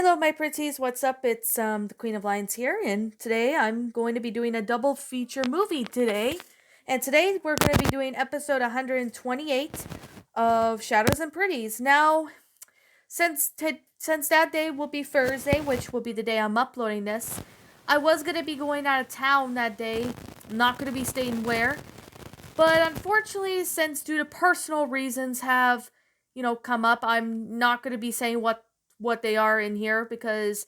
Hello, my pretties. What's up? It's the Queen of Lions here, and today I'm going to be doing a double feature movie today. And today we're going to be doing episode 128 of Shadows and Pretties. Now, since that day will be Thursday, which will be the day I'm uploading this, I was going to be going out of town that day. I'm not going to be staying where, but unfortunately, since due to personal reasons have, come up, I'm not going to be saying what they are in here because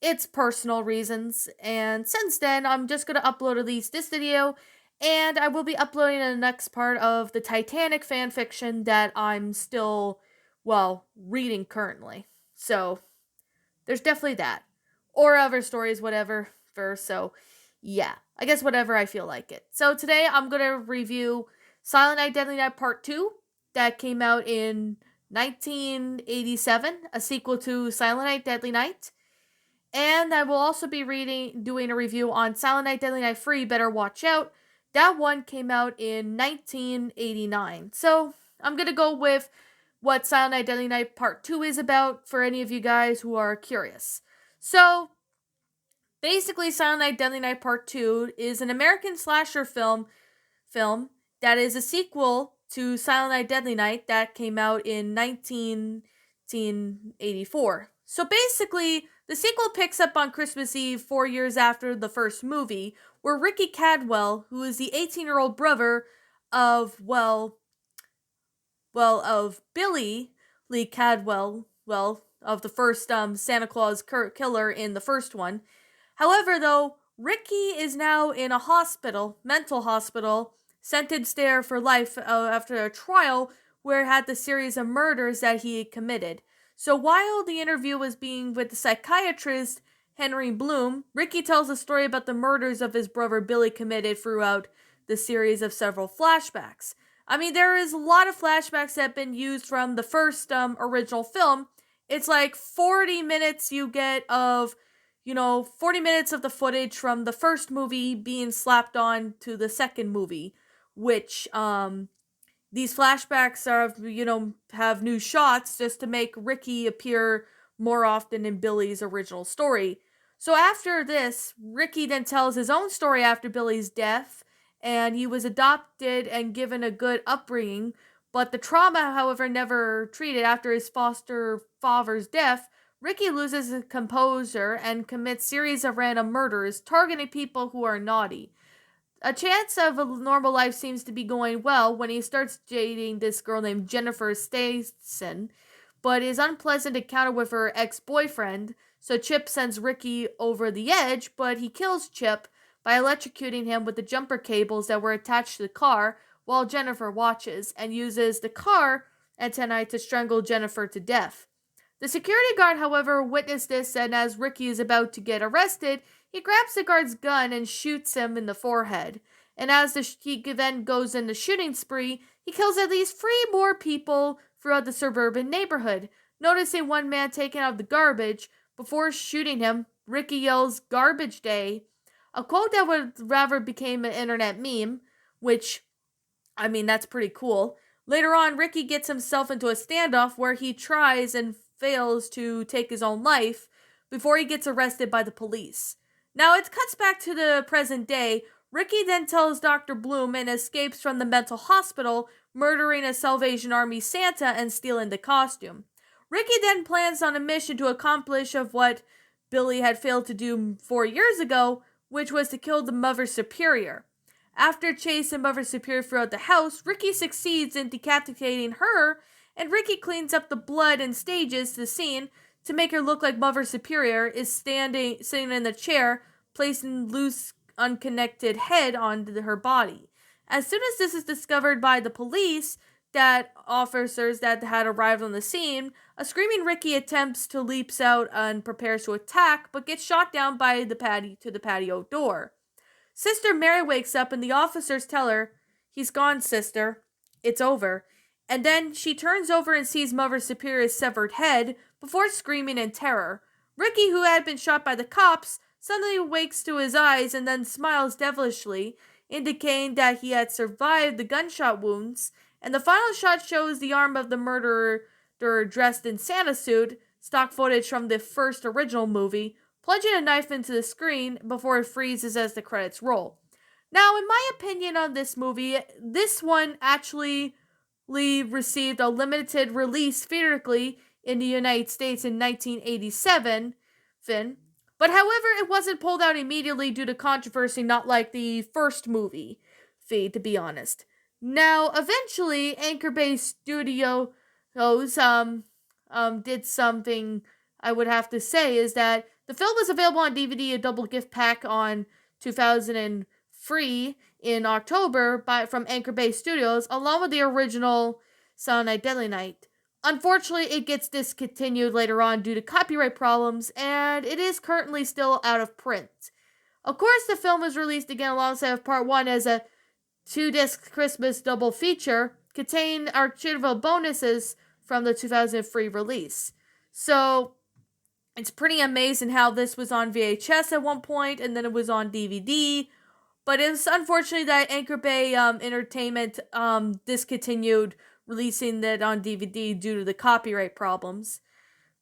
it's personal reasons. And since then, I'm just going to upload at least this video, and I will be uploading the next part of the Titanic fan fiction that I'm still, reading currently. So, there's definitely that. Or other stories, whatever, so yeah. I guess whatever I feel like it. So today I'm gonna review Silent Night Deadly Night Part 2 that came out in 1987, a sequel to Silent Night Deadly Night. And I will also be doing a review on Silent Night Deadly Night 3 Better Watch Out. That one came out in 1989. So I'm gonna go with what Silent Night Deadly Night Part 2 is about for any of you guys who are curious. So, basically, Silent Night Deadly Night Part 2 is an American slasher film that is a sequel to Silent Night Deadly Night that came out in 1984. So basically, the sequel picks up on Christmas Eve 4 years after the first movie, where Ricky Cadwell, who is the 18-year-old brother of, of Billy Lee Cadwell, of the first Santa Claus killer in the first one. However, though, Ricky is now in a mental hospital, sentenced there for life after a trial where he had the series of murders that he had committed. So while the interview was being with the psychiatrist Henry Bloom, Ricky tells a story about the murders of his brother Billy committed throughout the series of several flashbacks. I mean, there is a lot of flashbacks that have been used from the first original film. It's like 40 minutes you get of 40 minutes of the footage from the first movie being slapped on to the second movie, which, these flashbacks are, have new shots just to make Ricky appear more often in Billy's original story. So after this, Ricky then tells his own story after Billy's death, and he was adopted and given a good upbringing, but the trauma, however, never treated after his foster father's death. Ricky loses his composure and commits series of random murders, targeting people who are naughty. A chance of a normal life seems to be going well when he starts dating this girl named Jennifer Stason, but his unpleasant encounter with her ex-boyfriend, so Chip sends Ricky over the edge, but he kills Chip by electrocuting him with the jumper cables that were attached to the car while Jennifer watches, and uses the car antennae to strangle Jennifer to death. The security guard, however, witnessed this, and as Ricky is about to get arrested, he grabs the guard's gun and shoots him in the forehead. And as he then goes in the shooting spree, he kills at least 3 more people throughout the suburban neighborhood. Noticing one man taken out of the garbage, before shooting him, Ricky yells, "Garbage Day," a quote that would rather became an internet meme, which, I mean, that's pretty cool. Later on, Ricky gets himself into a standoff where he tries and fails to take his own life before he gets arrested by the police. Now it cuts back to the present day. Ricky then tells Dr. Bloom and escapes from the mental hospital, murdering a Salvation Army Santa and stealing the costume. Ricky then plans on a mission to accomplish of what Billy had failed to do 4 years ago, which was to kill the Mother Superior. After chasing Mother Superior throughout the house, Ricky succeeds in decapitating her, and Ricky cleans up the blood and stages the scene to make her look like Mother Superior is sitting in the chair, placing loose, unconnected head onto her body. As soon as this is discovered by the police, that officers that had arrived on the scene, a screaming Ricky attempts to leaps out and prepares to attack, but gets shot down by the patio door. Sister Mary wakes up and the officers tell her, "He's gone, sister. It's over." And then she turns over and sees Mother Superior's severed head before screaming in terror. Ricky, who had been shot by the cops, suddenly wakes to his eyes and then smiles devilishly, indicating that he had survived the gunshot wounds, and the final shot shows the arm of the murderer dressed in Santa suit stock footage from the first original movie, plunging a knife into the screen before it freezes as the credits roll. Now, in my opinion on this movie, this one actually received a limited release theatrically in the United States in 1987, Finn. But however, it wasn't pulled out immediately due to controversy, not like the first movie, Fee, to be honest. Now, eventually, Anchor Bay Studios did something I would have to say is that the film was available on DVD, a double gift pack on 2003 in October from Anchor Bay Studios, along with the original Silent Night Deadly Night. Unfortunately, it gets discontinued later on due to copyright problems, and it is currently still out of print. Of course, the film was released again alongside of Part 1 as a 2-disc Christmas double feature, containing archival bonuses from the 2003 release. So, it's pretty amazing how this was on VHS at one point, and then it was on DVD. But it's unfortunate that Anchor Bay Entertainment discontinued releasing that on DVD due to the copyright problems.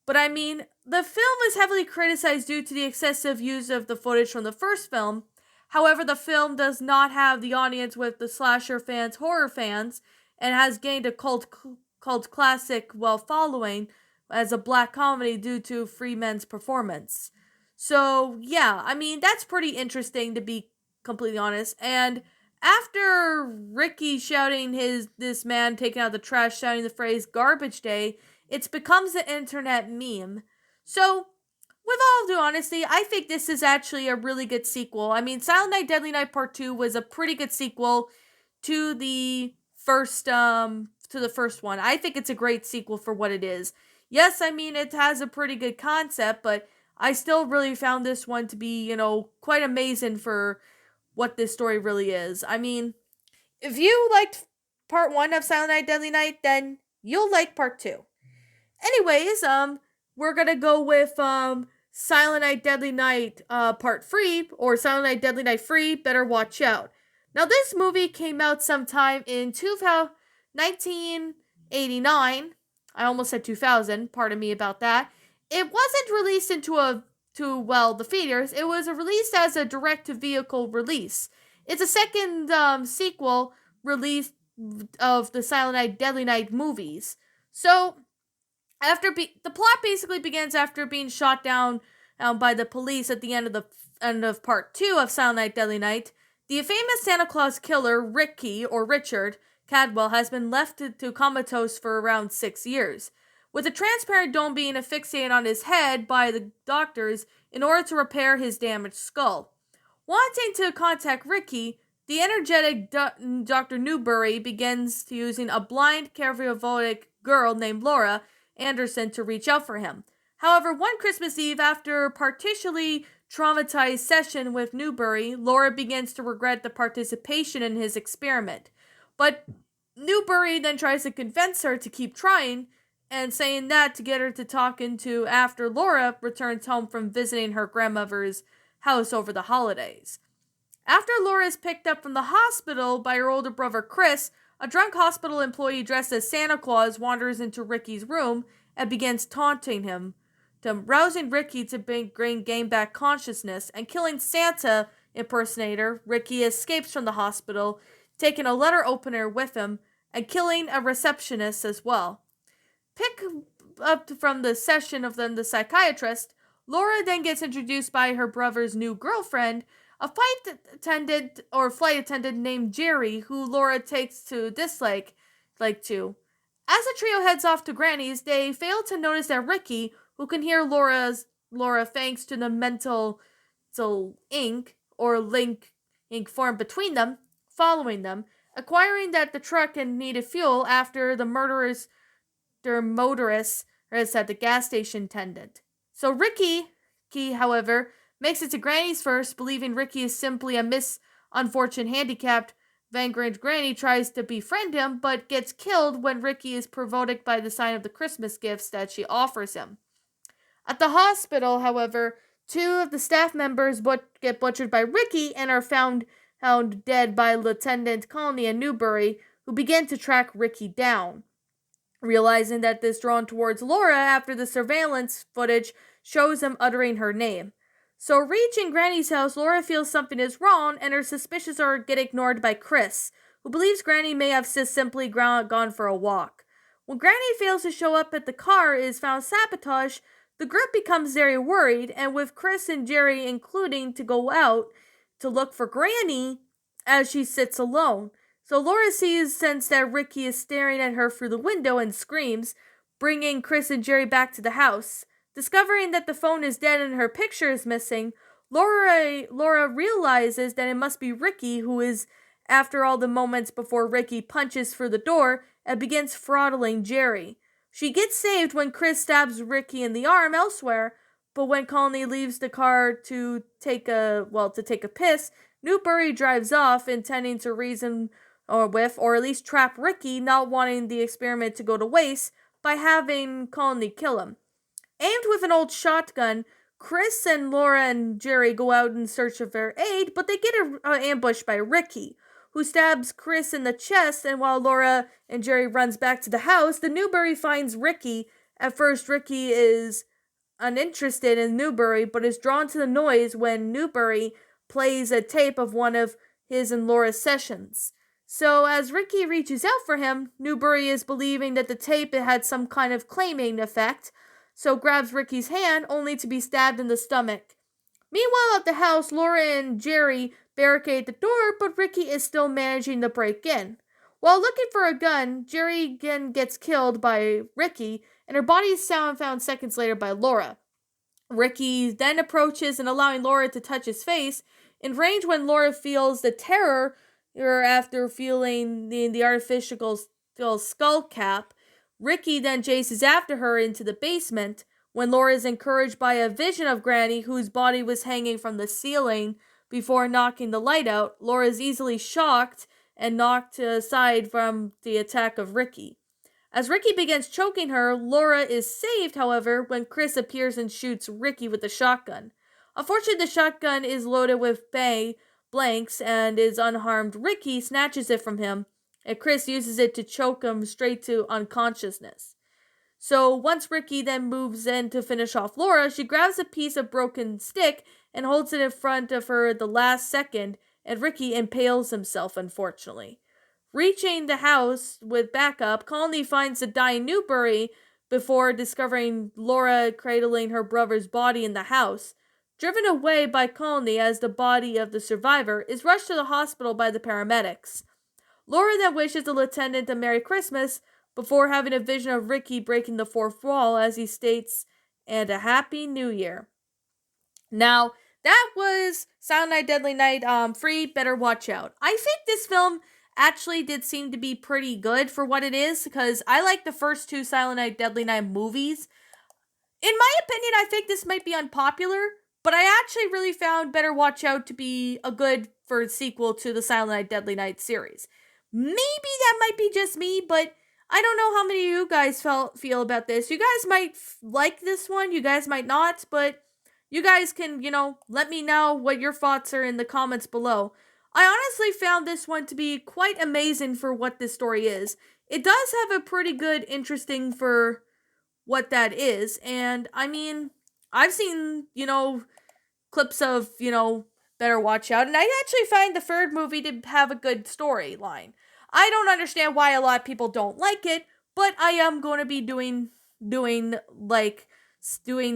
But I mean, the film is heavily criticized due to the excessive use of the footage from the first film. However, the film does not have the audience with the slasher fans, horror fans, and has gained a cult classic following as a black comedy due to Freeman's performance. So, yeah, I mean, that's pretty interesting to be completely honest. And after Ricky shouting this man taking out the trash, shouting the phrase garbage day, it becomes an internet meme. So, with all due honesty, I think this is actually a really good sequel. I mean, Silent Night Deadly Night Part 2 was a pretty good sequel to the first one. I think it's a great sequel for what it is. Yes, I mean, it has a pretty good concept, but I still really found this one to be, quite amazing for what this story really is. I mean, if you liked Part 1 of Silent Night Deadly Night, then you'll like Part 2. Anyways, we're gonna go with Silent Night Deadly Night Part 3, or Silent Night Deadly Night 3, Better Watch Out. Now, this movie came out sometime in 1989. I almost said 2000, pardon me about that. It wasn't released into the theaters. It was released as a direct-to-vehicle release. It's a second sequel release of the Silent Night Deadly Night movies. So, the plot basically begins after being shot down by the police at the end of Part 2 of Silent Night Deadly Night. The famous Santa Claus killer, Ricky, or Richard Cadwell, has been left to comatose for around 6 years, with a transparent dome being asphyxiated on his head by the doctors in order to repair his damaged skull. Wanting to contact Ricky, the energetic Dr. Newbury begins using a blind, charismatic girl named Laura Anderson to reach out for him. However, one Christmas Eve, after a partially traumatized session with Newbury, Laura begins to regret the participation in his experiment. But Newbury then tries to convince her to keep trying, and saying that to get her to talk into after Laura returns home from visiting her grandmother's house over the holidays. After Laura is picked up from the hospital by her older brother Chris, a drunk hospital employee dressed as Santa Claus wanders into Ricky's room and begins taunting him, rousing Ricky to gain back consciousness, and killing Santa impersonator. Ricky escapes from the hospital, taking a letter opener with him, and killing a receptionist as well. Pick up from the session of the psychiatrist, Laura then gets introduced by her brother's new girlfriend, a flight attendant named Jerry, who Laura takes to dislike to. As the trio heads off to Granny's, they fail to notice that Ricky, who can hear Laura thanks to the mental ink formed between them, following them, acquiring that the truck needed fuel after their motorist is at the gas station attendant. So Ricky, however, makes it to Granny's first, believing Ricky is simply a unfortunate handicapped. Vagrant Granny tries to befriend him, but gets killed when Ricky is provoked by the sign of the Christmas gifts that she offers him. At the hospital, however, 2 of the staff members get butchered by Ricky and are found dead by Lieutenant Conley and Newbury, who begin to track Ricky down. realizing that this drawn towards Laura after the surveillance footage shows him uttering her name. So, reaching Granny's house, Laura feels something is wrong, and her suspicions get ignored by Chris, who believes Granny may have just simply gone for a walk. When Granny fails to show up at the car is found sabotaged, the group becomes very worried, and with Chris and Jerry including to go out to look for Granny as she sits alone. So Laura sense that Ricky is staring at her through the window and screams, bringing Chris and Jerry back to the house. Discovering that the phone is dead and her picture is missing, Laura realizes that it must be Ricky who is after all the moments before Ricky punches through the door and begins throttling Jerry. She gets saved when Chris stabs Ricky in the arm elsewhere, but when Colony leaves the car to take a piss, Newbury drives off, intending to reason or at least trap Ricky, not wanting the experiment to go to waste by having Colony kill him. Aimed with an old shotgun, Chris and Laura and Jerry go out in search of their aid, but they get ambushed by Ricky, who stabs Chris in the chest, and while Laura and Jerry runs back to the house, the Newbury finds Ricky. At first, Ricky is uninterested in Newbury, but is drawn to the noise when Newbury plays a tape of one of his and Laura's sessions. So as Ricky reaches out for him, Newbury is believing that the tape had some kind of claiming effect, so grabs Ricky's hand only to be stabbed in the stomach. Meanwhile at the house, Laura and Jerry barricade the door, but Ricky is still managing to break in. While looking for a gun, Jerry again gets killed by Ricky, and her body is found seconds later by Laura. Ricky then approaches and allowing Laura to touch his face, in range when Laura feels the terror after feeling the artificial skull cap. Ricky then chases after her into the basement when Laura is encouraged by a vision of Granny whose body was hanging from the ceiling before knocking the light out. Laura is easily shocked and knocked aside from the attack of Ricky. As Ricky begins choking her, Laura is saved, however, when Chris appears and shoots Ricky with a shotgun. Unfortunately, the shotgun is loaded with blanks and is unharmed. Ricky snatches it from him, and Chris uses it to choke him straight to unconsciousness. So once Ricky then moves in to finish off Laura, she grabs a piece of broken stick and holds it in front of her at the last second, and Ricky impales himself, unfortunately. Reaching the house with backup, Colony finds the dying Newbury before discovering Laura cradling her brother's body in the house. Driven away by Colony as the body of the survivor is rushed to the hospital by the paramedics. Laura then wishes the lieutenant a Merry Christmas before having a vision of Ricky breaking the fourth wall as he states, and a Happy New Year. Now, that was Silent Night, Deadly Night, free, better watch out. I think this film actually did seem to be pretty good for what it is, because I like the first two Silent Night, Deadly Night movies. In my opinion, I think this might be unpopular, but I actually really found Better Watch Out to be a good for sequel to the Silent Night, Deadly Night series. Maybe that might be just me, but I don't know how many of you guys feel about this. You guys might like this one, you guys might not, but you guys can, let me know what your thoughts are in the comments below. I honestly found this one to be quite amazing for what this story is. It does have a pretty good, interesting for what that is, and I mean, I've seen, clips of, Better Watch Out, and I actually find the third movie to have a good storyline. I don't understand why a lot of people don't like it, but I am going to be doing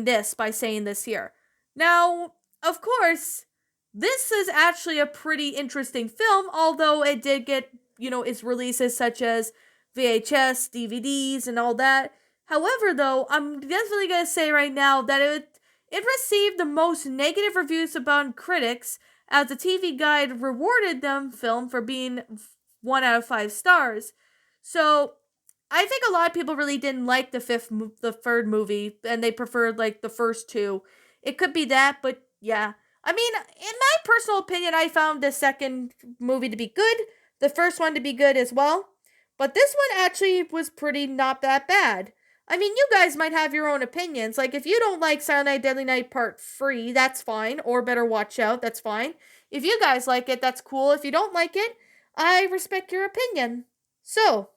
this by saying this here. Now, of course, this is actually a pretty interesting film, although it did get, its releases such as VHS, DVDs, and all that. However, though, I'm definitely going to say right now that it received the most negative reviews among critics, as the TV Guide rewarded them film for being 1 out of 5 stars. So, I think a lot of people really didn't like the third movie, and they preferred, the first two. It could be that, but yeah. I mean, in my personal opinion, I found the second movie to be good, the first one to be good as well, but this one actually was pretty not that bad. I mean, you guys might have your own opinions. If you don't like Silent Night, Deadly Night Part 3, that's fine. Or Better Watch Out, that's fine. If you guys like it, that's cool. If you don't like it, I respect your opinion. So,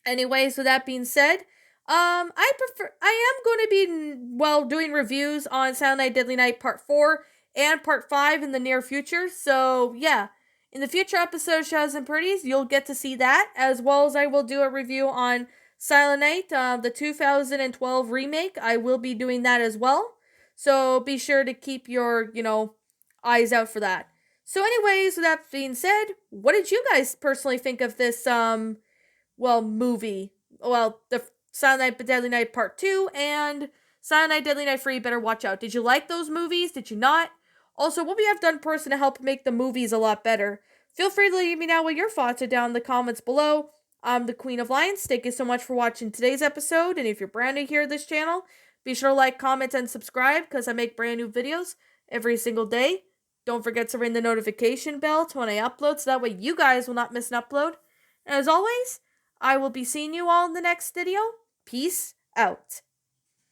Anyways, with that being said, I am going to be, well, doing reviews on Silent Night Deadly Night Part 4 and Part 5 in the near future. So, yeah, in the future episodes, Shadows and Pretties, you'll get to see that, as well as I will do a review on Silent Night, the 2012 remake. I will be doing that as well. So, be sure to keep your, eyes out for that. So, anyways, with that being said, what did you guys personally think of this, movie. Well, the Silent Night Deadly Night Part 2 and Silent Night Deadly Night 3 Better Watch Out. Did you like those movies? Did you not? Also, what we have done person to help make the movies a lot better? Feel free to leave me know what your thoughts are down in the comments below. I'm the Queen of Lions. Thank you so much for watching today's episode. And if you're brand new here to this channel, be sure to like, comment, and subscribe because I make brand new videos every single day. Don't forget to ring the notification bell to when I upload so that way you guys will not miss an upload. And as always, I will be seeing you all in the next video. Peace out.